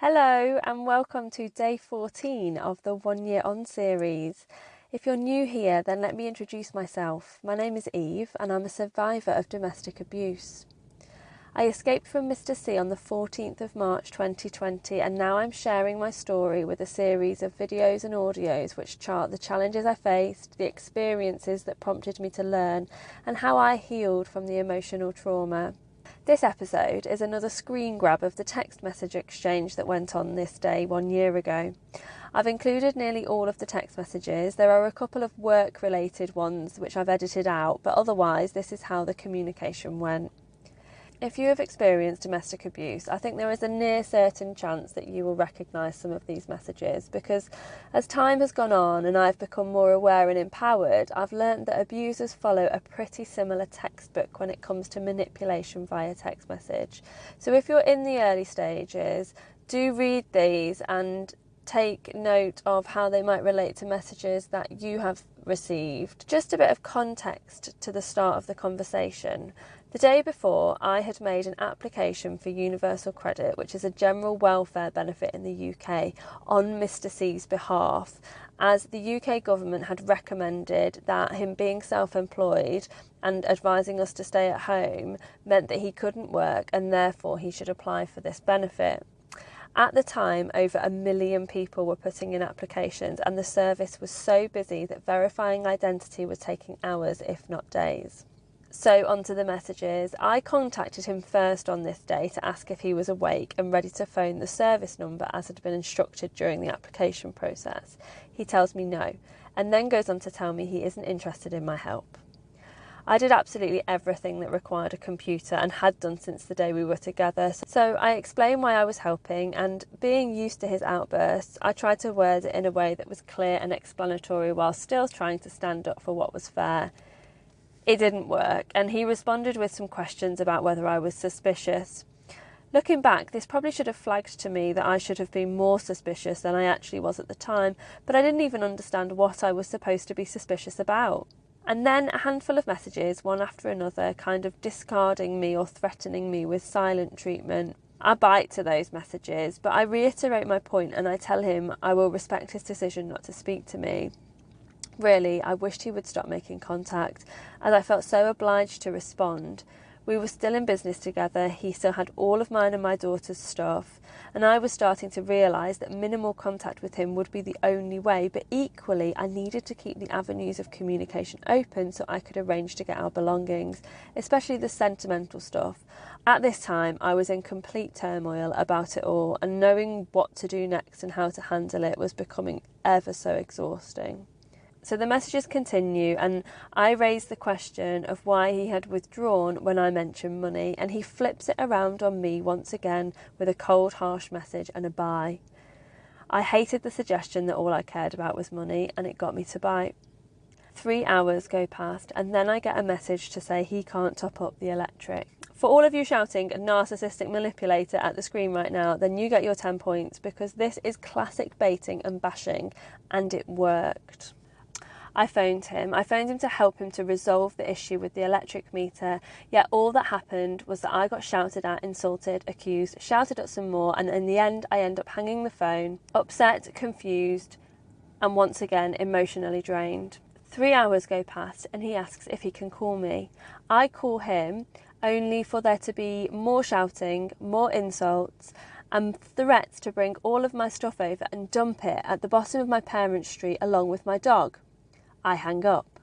Hello and welcome to day 14 of the 1 Year On series. If you're new here, then let me introduce myself. My name is Eve and I'm a survivor of domestic abuse. I escaped from Mr. C on the 14th of March 2020 and now I'm sharing my story with a series of videos and audios which chart the challenges I faced, the experiences that prompted me to learn and how I healed from the emotional trauma. This episode is another screen grab of the text message exchange that went on this day 1 year ago. I've included nearly all of the text messages. There are a couple of work-related ones which I've edited out, but otherwise this is how the communication went. If you have experienced domestic abuse, I think there is a near certain chance that you will recognise some of these messages because as time has gone on and I've become more aware and empowered, I've learnt that abusers follow a pretty similar textbook when it comes to manipulation via text message. So if you're in the early stages, do read these and take note of how they might relate to messages that you have received. Just a bit of context to the start of the conversation. The day before, I had made an application for Universal Credit, which is a general welfare benefit in the UK, on Mr. C's behalf, as the UK government had recommended that him being self-employed and advising us to stay at home meant that he couldn't work and therefore he should apply for this benefit. At the time, over 1 million people were putting in applications and the service was so busy that verifying identity was taking hours, if not days. So onto the messages. I contacted him first on this day to ask if he was awake and ready to phone the service number as had been instructed during the application process. He tells me no, and then goes on to tell me he isn't interested in my help. I did absolutely everything that required a computer and had done since the day we were together. So I explained why I was helping and, being used to his outbursts, I tried to word it in a way that was clear and explanatory while still trying to stand up for what was fair. It didn't work and he responded with some questions about whether I was suspicious. Looking back, this probably should have flagged to me that I should have been more suspicious than I actually was at the time, but I didn't even understand what I was supposed to be suspicious about. And then a handful of messages, one after another, kind of discarding me or threatening me with silent treatment. I bite to those messages, but I reiterate my point and I tell him I will respect his decision not to speak to me. Really, I wished he would stop making contact, as I felt so obliged to respond. We were still in business together, he still had all of mine and my daughter's stuff, and I was starting to realise that minimal contact with him would be the only way, but equally I needed to keep the avenues of communication open so I could arrange to get our belongings, especially the sentimental stuff. At this time, I was in complete turmoil about it all, and knowing what to do next and how to handle it was becoming ever so exhausting. So the messages continue and I raise the question of why he had withdrawn when I mentioned money, and he flips it around on me once again with a cold, harsh message and a bye. I hated the suggestion that all I cared about was money and it got me to bite. 3 hours go past and then I get a message to say he can't top up the electric. For all of you shouting narcissistic manipulator at the screen right now, then you get your 10 points because this is classic baiting and bashing and it worked. I phoned him to help him to resolve the issue with the electric meter, yet all that happened was that I got shouted at, insulted, accused, shouted at some more, and in the end I end up hanging the phone, upset, confused, and once again emotionally drained. 3 hours go past and he asks if he can call me. I call him, only for there to be more shouting, more insults, and threats to bring all of my stuff over and dump it at the bottom of my parents' street along with my dog. I hang up.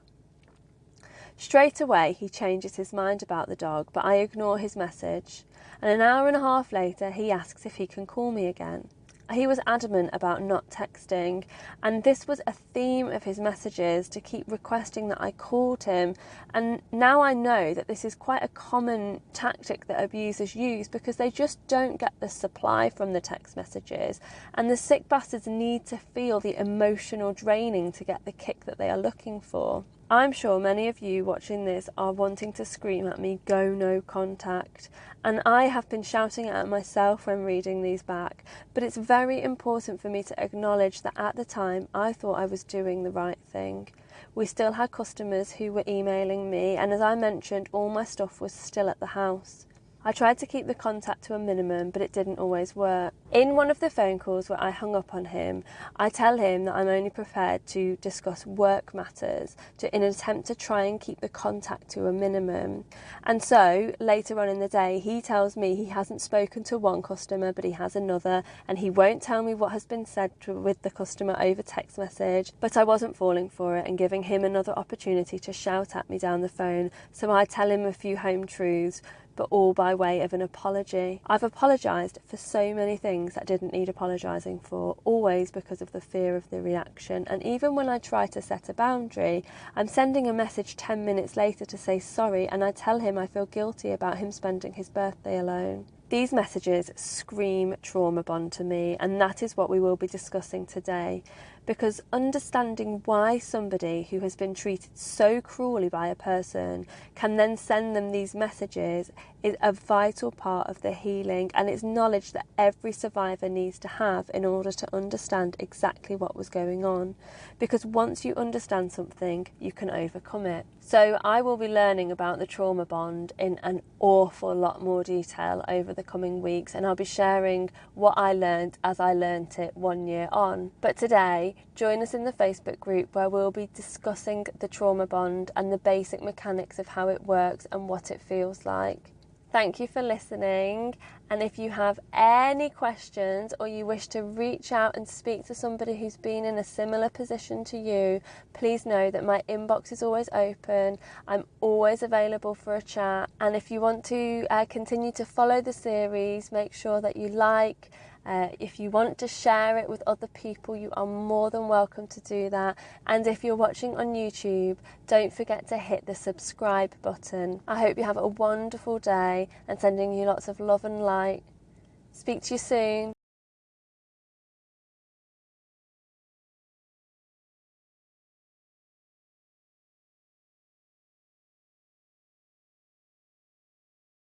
Straight away he changes his mind about the dog, but I ignore his message, and an hour and a half later he asks if he can call me again. He was adamant about not texting, and this was a theme of his messages, to keep requesting that I called him. And now I know that this is quite a common tactic that abusers use because they just don't get the supply from the text messages, and the sick bastards need to feel the emotional draining to get the kick that they are looking for. I'm sure many of you watching this are wanting to scream at me, "Go no contact," and I have been shouting it at myself when reading these back, but it's very important for me to acknowledge that at the time I thought I was doing the right thing. We still had customers who were emailing me, and as I mentioned, all my stuff was still at the house. I tried to keep the contact to a minimum, but it didn't always work. In one of the phone calls where I hung up on him, I tell him that I'm only prepared to discuss work matters in an attempt to try and keep the contact to a minimum. And so, later on in the day, he tells me he hasn't spoken to one customer, but he has another, and he won't tell me what has been said with the customer over text message. But I wasn't falling for it and giving him another opportunity to shout at me down the phone, so I tell him a few home truths, but all by way of an apology. I've apologised for so many things that didn't need apologising for, always because of the fear of the reaction. And even when I try to set a boundary, I'm sending a message 10 minutes later to say sorry, and I tell him I feel guilty about him spending his birthday alone. These messages scream trauma bond to me, and that is what we will be discussing today. Because understanding why somebody who has been treated so cruelly by a person can then send them these messages is a vital part of the healing, and it's knowledge that every survivor needs to have in order to understand exactly what was going on. Because once you understand something, you can overcome it. So I will be learning about the trauma bond in an awful lot more detail over the coming weeks, and I'll be sharing what I learned as I learnt it 1 year on. But today, join us in the Facebook group where we'll be discussing the trauma bond and the basic mechanics of how it works and what it feels like. Thank you for listening, and if you have any questions or you wish to reach out and speak to somebody who's been in a similar position to you, please know that my inbox is always open. I'm always available for a chat, and if you want to continue to follow the series, make sure that you like. If you want to share it with other people, you are more than welcome to do that. And if you're watching on YouTube, don't forget to hit the subscribe button. I hope you have a wonderful day, and sending you lots of love and light. Speak to you soon.